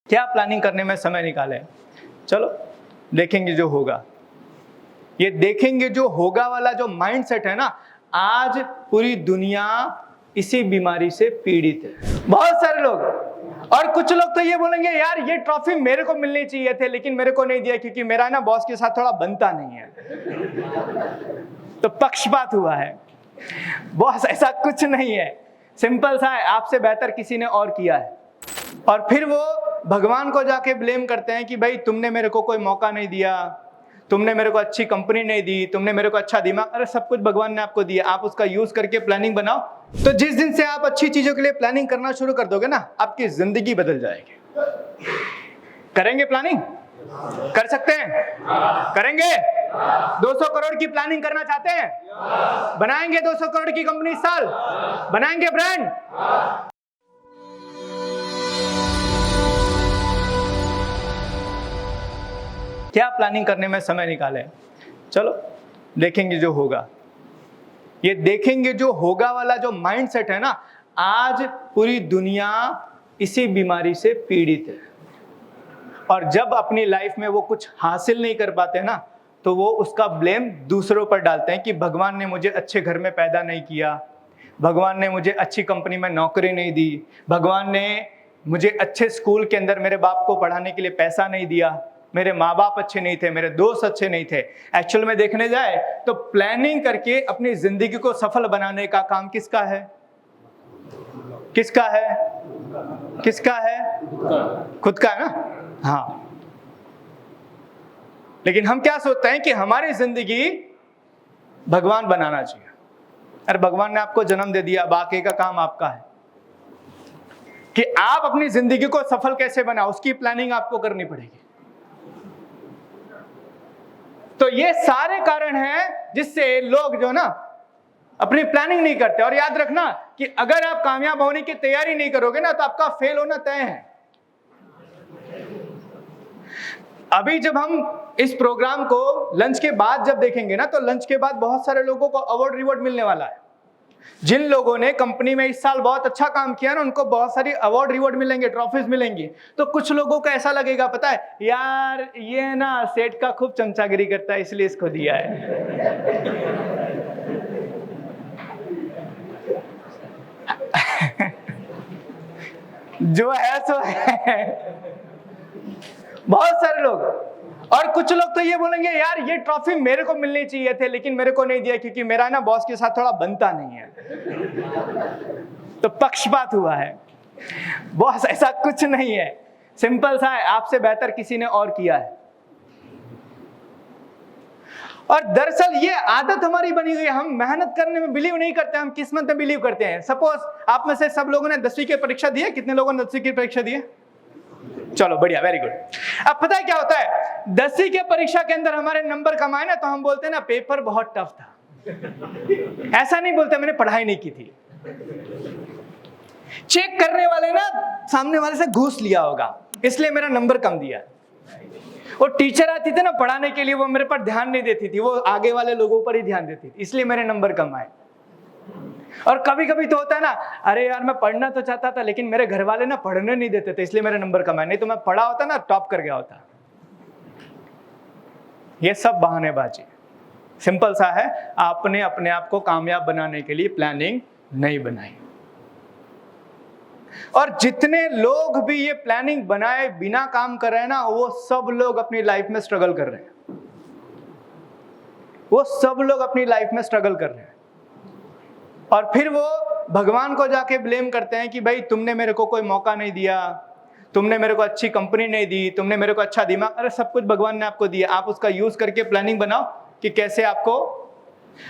क्या प्लानिंग करने में समय निकाले? चलो देखेंगे जो होगा। ये देखेंगे जो होगा वाला जो माइंडसेट है ना, आज पूरी दुनिया इसी बीमारी से पीड़ित है। बहुत सारे लोग, और कुछ लोग तो ये बोलेंगे यार ये ट्रॉफी मेरे को मिलनी चाहिए थे लेकिन मेरे को नहीं दिया क्योंकि मेरा ना बॉस के साथ थोड़ा बनता नहीं है। तो पक्षपात हुआ है। बॉस ऐसा कुछ नहीं है, सिंपल सा है, आपसे बेहतर किसी ने और किया है। और फिर वो भगवान को जाके ब्लेम करते हैं कि भाई तुमने मेरे को कोई मौका नहीं दिया, तुमने मेरे को अच्छी कंपनी नहीं दी, तुमने मेरे को अच्छा दिमाग। अरे सब कुछ भगवान ने आपको दिया, आप उसका यूज करके प्लानिंग बनाओ। तो जिस दिन से आप अच्छी चीजों के लिए प्लानिंग करना शुरू कर दोगे ना, आपकी जिंदगी बदल जाएगी। करेंगे प्लानिंग? कर सकते हैं? करेंगे? 200 करोड़ की प्लानिंग करना चाहते हैं? बनाएंगे 200 करोड़ की कंपनी इस साल? बनाएंगे ब्रांड? क्या प्लानिंग करने में समय निकाले? चलो देखेंगे जो होगा। ये देखेंगे जो होगा वाला जो माइंडसेट है ना, आज पूरी दुनिया इसी बीमारी से पीड़ित है। और जब अपनी लाइफ में वो कुछ हासिल नहीं कर पाते ना, तो वो उसका ब्लेम दूसरों पर डालते हैं कि भगवान ने मुझे अच्छे घर में पैदा नहीं किया, भगवान ने मुझे अच्छी कंपनी में नौकरी नहीं दी, भगवान ने मुझे अच्छे स्कूल के अंदर मेरे बाप को पढ़ाने के लिए पैसा नहीं दिया, मेरे माँ बाप अच्छे नहीं थे, मेरे दोस्त अच्छे नहीं थे। एक्चुअल में देखने जाए तो प्लानिंग करके अपनी जिंदगी को सफल बनाने का काम किसका है? किसका है? किसका है? खुद का है ना? हाँ। लेकिन हम क्या सोचते हैं कि हमारी जिंदगी भगवान बनाना चाहिए। अरे भगवान ने आपको जन्म दे दिया, बाकी का काम आपका है कि आप अपनी जिंदगी को सफल कैसे बनाओ, उसकी प्लानिंग आपको करनी पड़ेगी। तो ये सारे कारण हैं जिससे लोग जो ना अपनी प्लानिंग नहीं करते। और याद रखना कि अगर आप कामयाब होने की तैयारी नहीं करोगे ना, तो आपका फेल होना तय है। अभी जब हम इस प्रोग्राम को लंच के बाद जब देखेंगे ना, तो लंच के बाद बहुत सारे लोगों को अवार्ड रिवॉर्ड मिलने वाला है। जिन लोगों ने कंपनी में इस साल बहुत अच्छा काम किया ना, उनको बहुत सारी अवार्ड रिवॉर्ड मिलेंगे, ट्रॉफीज मिलेंगी। तो कुछ लोगों को ऐसा लगेगा, पता है यार ये ना सेठ का खूब चमचागिरी करता है इसलिए इसको दिया है। जो है सो है। बहुत सारे लोग, और कुछ लोग तो ये बोलेंगे यार ये ट्रॉफी मेरे को मिलनी चाहिए थे लेकिन मेरे को नहीं दिया क्योंकि मेरा ना बॉस के साथ थोड़ा बनता नहीं है। तो पक्षपात हुआ है। बॉस ऐसा कुछ नहीं है, सिंपल सा है, आपसे बेहतर किसी ने और किया है। और दरअसल ये आदत हमारी बनी हुई है। हम मेहनत करने में बिलीव नहीं करते, हम किस्मत में बिलीव करते हैं। सपोज आप में से सब लोगों ने 10वीं की परीक्षा दी है? कितने लोगों ने 10वीं की परीक्षा दी है? चलो बढ़िया, वेरी गुड। अब पता है क्या होता है, 10वीं के परीक्षा के अंदर हमारे नंबर कम आए ना, तो हम बोलते हैं ना पेपर बहुत टफ था। ऐसा नहीं बोलते मैंने पढ़ाई नहीं की थी। चेक करने वाले ना सामने वाले से घूस लिया होगा, इसलिए मेरा नंबर कम दिया। वो टीचर आती थी ना पढ़ाने के लिए, वो मेरे पर ध्यान नहीं देती थी, वो आगे वाले लोगों पर ही ध्यान देती थी, इसलिए मेरे नंबर कम आए। और कभी कभी तो होता है ना, अरे यार मैं पढ़ना तो चाहता था लेकिन मेरे घर वाले ना पढ़ने नहीं देते थे इसलिए मेरे नंबर कम आए, नहीं तो मैं पढ़ा होता ना टॉप कर गया होता। ये सब बहानेबाजी। सिंपल सा है, आपने अपने आप को कामयाब बनाने के लिए प्लानिंग नहीं बनाई। और जितने लोग भी ये प्लानिंग बनाए बिना काम कर रहे हैं ना, वो सब लोग अपनी लाइफ में स्ट्रगल कर रहे हैं। वो सब लोग अपनी लाइफ में स्ट्रगल कर रहे हैं। और फिर वो भगवान को जाके ब्लेम करते हैं कि भाई तुमने मेरे को कोई मौका नहीं दिया, तुमने मेरे को अच्छी कंपनी नहीं दी, तुमने मेरे को अच्छा दिमाग। अरे सब कुछ भगवान ने आपको दिया, आप उसका यूज करके प्लानिंग बनाओ कि कैसे आपको।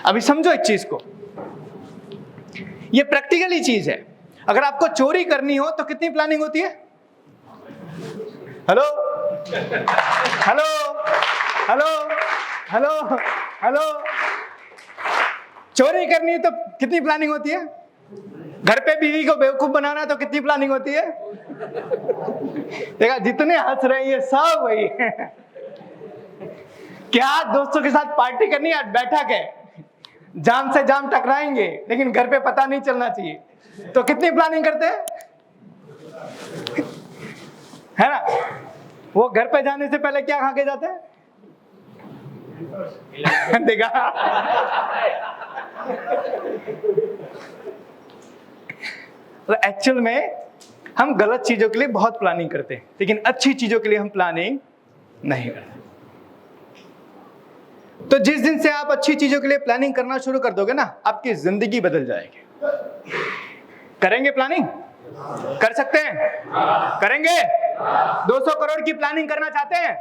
अभी समझो एक चीज को, ये प्रैक्टिकली चीज है। अगर आपको चोरी करनी हो तो कितनी प्लानिंग होती है? Hello hello hello hello hello. चोरी करनी है तो कितनी प्लानिंग होती है? घर पे बीवी को बेवकूफ बनाना है तो कितनी प्लानिंग होती है? देखा, जितने हंस रहे हैं ये सब वही है। क्या दोस्तों के साथ पार्टी करनी है, बैठक है, जाम से जाम टकराएंगे लेकिन घर पे पता नहीं चलना चाहिए, तो कितनी प्लानिंग करते हैं? है ना? वो घर पे जाने से पहले क्या खा के जाते हैं? देखा? तो एक्चुअल में हम गलत चीजों के लिए बहुत प्लानिंग करते हैं, लेकिन अच्छी चीजों के लिए हम प्लानिंग नहीं करते। तो जिस दिन से आप अच्छी चीजों के लिए प्लानिंग करना शुरू कर दोगे ना, आपकी जिंदगी बदल जाएगी। करेंगे प्लानिंग? कर सकते हैं? करेंगे? 200 करोड़ की प्लानिंग करना चाहते हैं?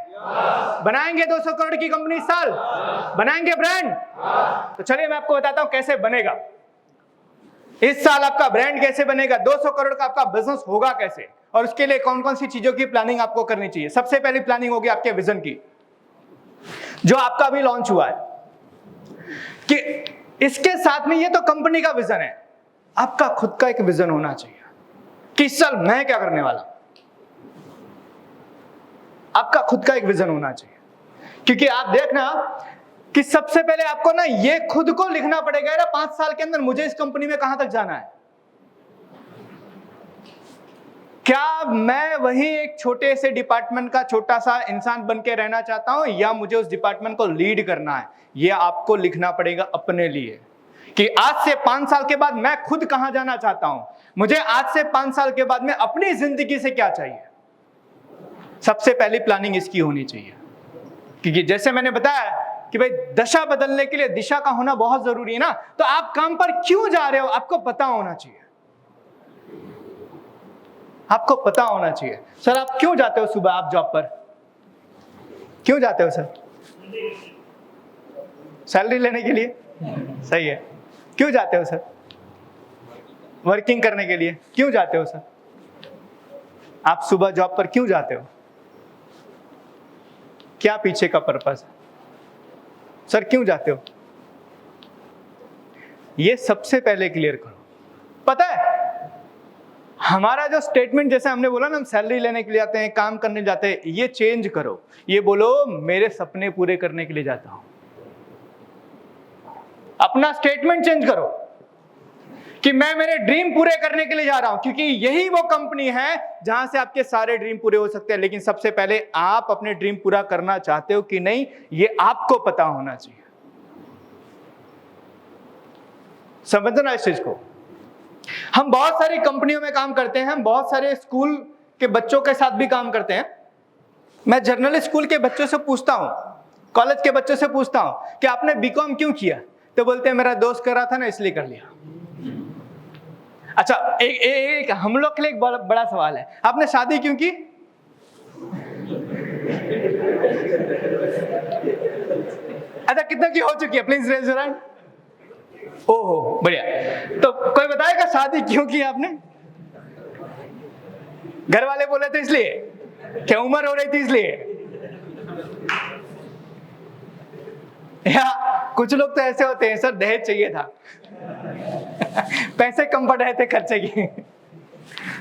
बनाएंगे 200 करोड़ की कंपनी इस साल? बनाएंगे ब्रांड? तो चलिए मैं आपको बताता हूं कैसे बनेगा। इस साल आपका ब्रांड कैसे बनेगा, 200 करोड़ का आपका बिजनेस होगा कैसे, और उसके लिए कौन कौन सी चीजों की प्लानिंग आपको करनी चाहिए। सबसे पहली प्लानिंग होगी आपके विजन की, जो आपका अभी लॉन्च हुआ है, कि इसके साथ में ये तो कंपनी का विजन है, आपका खुद का एक विजन होना चाहिए कि इस साल मैं क्या करने वाला। आपका खुद का एक विजन होना चाहिए, क्योंकि आप देखना कि सबसे पहले आपको ना ये खुद को लिखना पड़ेगा, यार 5 साल के अंदर मुझे इस कंपनी में कहां तक जाना है। क्या मैं वही एक छोटे से डिपार्टमेंट का छोटा सा इंसान बन के रहना चाहता हूं, या मुझे उस डिपार्टमेंट को लीड करना है। ये आपको लिखना पड़ेगा अपने लिए कि आज से 5 साल के बाद मैं खुद कहां जाना चाहता हूं, मुझे आज से 5 साल के बाद में अपनी जिंदगी से क्या चाहिए। सबसे पहली प्लानिंग इसकी होनी चाहिए, क्योंकि जैसे मैंने बताया कि भाई दशा बदलने के लिए दिशा का होना बहुत जरूरी है ना। तो आप काम पर क्यों जा रहे हो आपको पता होना चाहिए, आपको पता होना चाहिए। सर आप क्यों जाते हो सुबह, आप जॉब पर क्यों जाते हो सर? सैलरी लेने के लिए? सही है। क्यों जाते हो सर? वर्किंग करने के लिए। क्यों जाते हो सर? आप सुबह जॉब पर क्यों जाते हो? क्या पीछे का पर्पस है सर, क्यों जाते हो? ये सबसे पहले क्लियर करो। पता है हमारा जो स्टेटमेंट, जैसे हमने बोला ना हम सैलरी लेने के लिए जाते हैं, काम करने जाते हैं, ये चेंज करो। ये बोलो मेरे सपने पूरे करने के लिए जाता हूं। अपना स्टेटमेंट चेंज करो कि मैं मेरे ड्रीम पूरे करने के लिए जा रहा हूं, क्योंकि यही वो कंपनी है जहां से आपके सारे ड्रीम पूरे हो सकते हैं। लेकिन सबसे पहले आप अपने ड्रीम पूरा करना चाहते हो कि नहीं, ये आपको पता होना चाहिए। समझना इस चीज को। हम बहुत सारी कंपनियों में काम करते हैं, हम बहुत सारे स्कूल के बच्चों के साथ भी काम करते हैं। मैं जनरल स्कूल के बच्चों से पूछता हूं, कॉलेज के बच्चों से पूछता हूं कि आपने बीकॉम क्यों किया, तो बोलते हैं मेरा दोस्त कर रहा था ना इसलिए कर लिया। अच्छा एक हम लोग के लिए एक बड़ा सवाल है, आपने शादी क्यों की? अच्छा कितना की हो चुकी है, प्लीज रेज योर हैंड। ओहो बढ़िया। तो कोई बताएगा शादी क्यों की आपने? घर वाले बोले थे इसलिए, क्या उम्र हो रही थी इसलिए, या कुछ लोग तो ऐसे होते हैं सर दहेज चाहिए था पैसे कम पड़ रहे थे खर्चे की।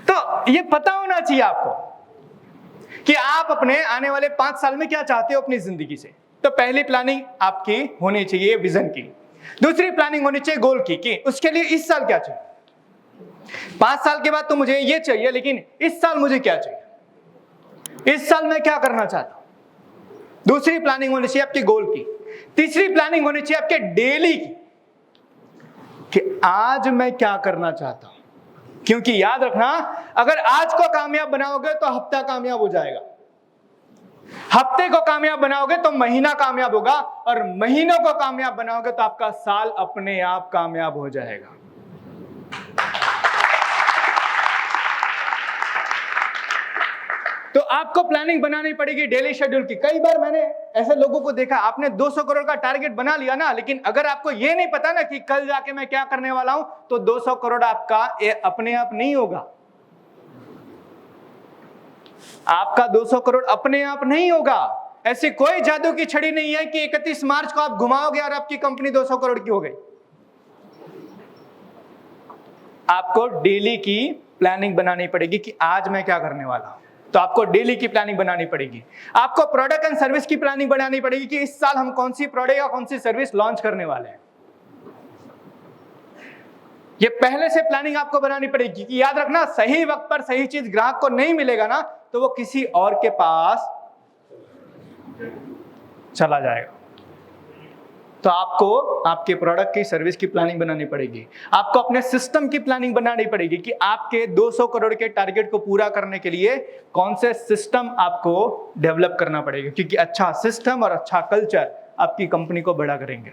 तो ये पता होना चाहिए आपको कि आप अपने आने वाले 5 साल में क्या चाहते हो अपनी जिंदगी से। तो पहली प्लानिंग आपकी होनी चाहिए विजन की। दूसरी प्लानिंग होनी चाहिए गोल की, कि उसके लिए इस साल क्या चाहिए। 5 साल के बाद तो मुझे ये चाहिए, लेकिन इस साल मुझे क्या चाहिए, इस साल मैं क्या करना चाहता हूं। दूसरी प्लानिंग होनी चाहिए आपकी गोल की। तीसरी प्लानिंग होनी चाहिए आपके डेली की, कि आज मैं क्या करना चाहता हूं। क्योंकि याद रखना, अगर आज को कामयाब बनाओगे तो हफ्ता कामयाब हो जाएगा, हफ्ते को कामयाब बनाओगे तो महीना कामयाब होगा, और महीनों को कामयाब बनाओगे तो आपका साल अपने आप कामयाब हो जाएगा। तो आपको प्लानिंग बनानी पड़ेगी डेली शेड्यूल की। कई बार मैंने ऐसे लोगों को देखा, आपने 200 करोड़ का टारगेट बना लिया ना, लेकिन अगर आपको ये नहीं पता ना कि कल जाके मैं क्या करने वाला हूं, तो 200 करोड़ आपका अपने आप नहीं होगा। आपका 200 करोड़ अपने आप नहीं होगा। ऐसी कोई जादू की छड़ी नहीं है कि 31 मार्च को आप घुमाओगे और आपकी कंपनी 200 करोड़ की हो गई। आपको डेली की प्लानिंग बनानी पड़ेगी कि आज मैं क्या करने वाला हूं। तो आपको डेली की प्लानिंग बनानी पड़ेगी। आपको प्रोडक्ट एंड सर्विस की प्लानिंग बनानी पड़ेगी कि इस साल हम कौन सी प्रोडक्ट या कौन सी सर्विस लॉन्च करने वाले हैं। ये पहले से प्लानिंग आपको बनानी पड़ेगी कि याद रखना, सही वक्त पर सही चीज ग्राहक को नहीं मिलेगा ना, तो वो किसी और के पास चला जाएगा। तो आपको आपके प्रोडक्ट की सर्विस की प्लानिंग बनानी पड़ेगी, आपको अपने सिस्टम की प्लानिंग बनानी पड़ेगी कि आपके 200 करोड़ के टारगेट को पूरा करने के लिए कौन से सिस्टम आपको डेवलप करना पड़ेगा, क्योंकि अच्छा सिस्टम और अच्छा कल्चर आपकी कंपनी को बड़ा करेंगे।